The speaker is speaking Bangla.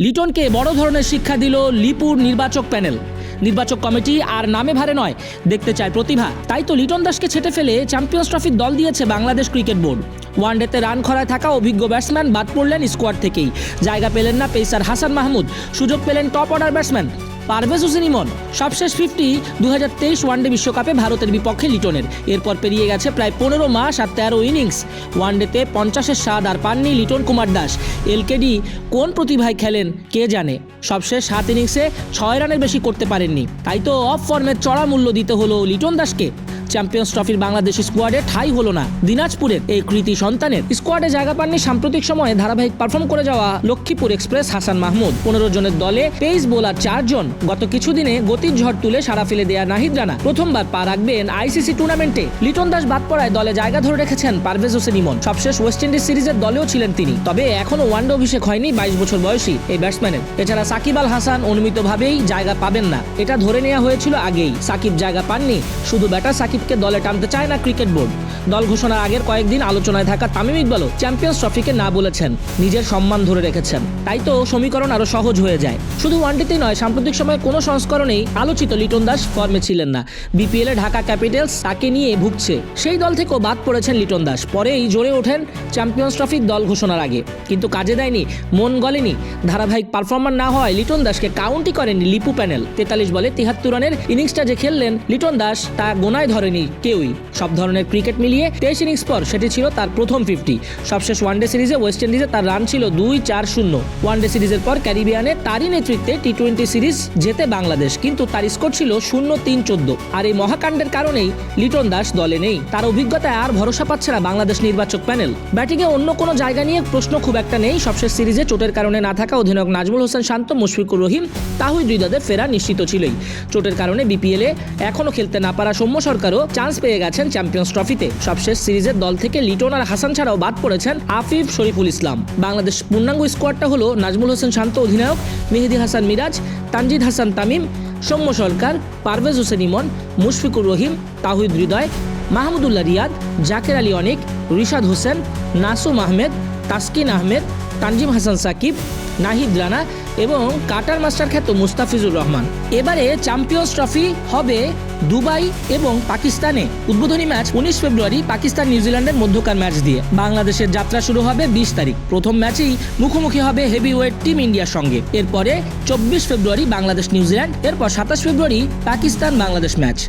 লিটনকে বড় ধরনের শিক্ষা দিল লিপুর নির্বাচক প্যানেল। নির্বাচক কমিটি আর নামে ভারে নয়, দেখতে চায় প্রতিভা। তাই তো লিটন দাসকে ছেটে ফেলে চ্যাম্পিয়ন্স ট্রফির দল দিয়েছে বাংলাদেশ ক্রিকেট বোর্ড। ওয়ানডেতে রান খরায় থাকা অভিজ্ঞ ব্যাটসম্যান বাদ পড়লেন স্কোয়াড থেকেই। জায়গা পেলেন না পেসার হাসান মাহমুদ, সুযোগ পেলেন top order batsman Parvez Hossain Emon. সবশেষ 50 2023 ওয়ানডে বিশ্বকাপে ভারতের বিপক্ষে লিটনের। এরপর পেরিয়ে গেছে প্রায় 15 মাস আর 13 ইনিংস। ওয়ানডেতে 50-এর স্বাদ আর পাননি লিটন কুমার দাস। এলকেডি কোন প্রতিভায় খেলেন কে জানে। সবশেষ 7 ইনিংসে 6 রানের বেশি করতে পারেননি। তাই তো অফ ফর্মের চড়া মূল্য দিতে হলো লিটন দাসকে। চ্যাম্পিয়ন্স ট্রফির বাংলাদেশ স্কোয়াডে ঠাঁই হলো না দিনাজপুরের এই কৃতি সন্তানের। স্কোয়াডে জায়গা পাননি সাম্প্রতিক সময়ে ধারাবাহিক পারফর্ম করে যাওয়া লক্ষ্মীপুর এক্সপ্রেস হাসান মাহমুদ। 15 জনের দলে পেস বোলার 4 জন। গত কিছুদিনে গতির ঝড় তুলে সারা ফেলে দেয়া নাহিদ রানা প্রথমবার পা রাখবেন আইসিসি টুর্নামেন্টে। লিটন দাস বাদ পড়ায় দলে জায়গা ধরে রেখেছেন পারভেজ হোসেন ইমন। সবশেষ ওয়েস্ট ইন্ডিজ সিরিজের দলেও ছিলেন তিনি, তবে এখনো ওয়ানডে অভিষেক হয়নি 22 বছর বয়সী এই ব্যাটসম্যানের। এছাড়া সাকিব আল হাসান অনুমিতভাবেই জায়গা পাবেন না, এটা ধরে নেওয়া হয়েছিল আগেই। সাকিব জায়গা পাননি, শুধু ব্যাটার সাকিবকে দলে টানতে চায় না ক্রিকেট বোর্ড। দল ঘোষণার আগের কয়েকদিন আলোচনায় থাকা তামিম ইকবালও চ্যাম্পিয়ন্স ট্রফিকে না বলেছেন, নিজের সম্মান ধরে রেখেছেন। তাই তো সমীকরণ আরো সহজ হয়ে যায়। শুধু ওয়ানডেতেই নয়, সাম্প্রতিক সময়ে কোনো সংস্করণেই আলোচিত লিটন দাস ফর্মে ছিলেন না। বিপিএলে ঢাকা ক্যাপিটালস তাকে নিয়ে ভুগছে, সেই দল থেকেও বাদ পড়েছেন লিটন দাস। পরেই জোরে ওঠেন চ্যাম্পিয়ন্স ট্রফির দল ঘোষণার আগে, কিন্তু কাজে দেয়নি, মন গলেনি। ধারাবাহিক পারফরমার না হয় লিটন দাসকে কাউন্টই করেনি লিপু প্যানেল। 43 বলে 73 রানের ইনিংসটা যে খেললেন লিটন দাস, তা গোনায় ধরেনি কেউই। সব ধরনের ক্রিকেট মিলিয়ে 23 ইনিংস পর সেটি ছিল তার প্রথম 50। সবশেষ ওয়ানডে সিরিজে ওয়েস্ট ইন্ডিজে তার রান ছিল 2-4-0। ওয়ানডে সিরিজের পর ক্যারিবিয়ানে তারই নেতৃত্বে টি20 সিরিজ জেতে বাংলাদেশ, কিন্তু তার স্কোর ছিল 0-3-14। আর এই মহাকাণ্ডের কারণেই লিটন দাস দলে নেই। তার অভিজ্ঞতায় আর ভরসা পাচ্ছে না বাংলাদেশ নির্বাচক প্যানেল। ব্যাটিংয়ে অন্য কোনো জায়গা নিয়ে প্রশ্ন খুব একটা নেই। সবশেষ সিরিজে চোটের কারণে না থাকা অধিনায়ক নাজমুল হোসেন শান্ত, মুশফিকুর রহিম, তাহিদ হৃদয়ের ফেরা নিশ্চিত ছিলই। চোটের কারণে বিপিএলে এখনো খেলতে না পারা সৌম্য সরকারও চান্স পেয়ে গেছেন চ্যাম্পিয়ন্স ট্রফিতে। সবশেষ সিরিজের দল থেকে লিটন আর হাসান ছাড়াও বাদ পড়েছেন আফিফ, শরীফুল ইসলাম। বাংলাদেশ পূর্ণাঙ্গ স্কোয়াডটা হলো নাজমুল হোসেন শান্ত অধিনায়ক, মেহেদী হাসান মিরাজ, তানজিদ হাসান তামিম, সৌম্য সরকার, পারভেজ হোসেন ইমন, মুশফিকুর রহিম, তাহিদ হৃদয়, মাহমুদুল্লাহ রিয়াদ, জাকের আলী অনিক, রিশাদ হোসেন, নাসুম আহমেদ, তাসকিন আহমেদ, তানজিম হাসান সাকিব, নাহিদ রানা এবং কাটার মাস্টার খ্যাত মুস্তাফিজুর রহমান। এবারে চ্যাম্পিয়ন্স ট্রফি হবে দুবাই এবং পাকিস্তানে। উদ্বোধনী ম্যাচ 19 ফেব্রুয়ারি পাকিস্তান নিউজিল্যান্ডের মধ্যকার ম্যাচ দিয়ে। বাংলাদেশের যাত্রা শুরু হবে 20 তারিখ। প্রথম ম্যাচেই মুখোমুখি হবে হেভিওয়েট টিম ইন্ডিয়ার সঙ্গে। এরপরে 24 ফেব্রুয়ারি বাংলাদেশ নিউজিল্যান্ড, এরপর 27 ফেব্রুয়ারি পাকিস্তান বাংলাদেশ ম্যাচ।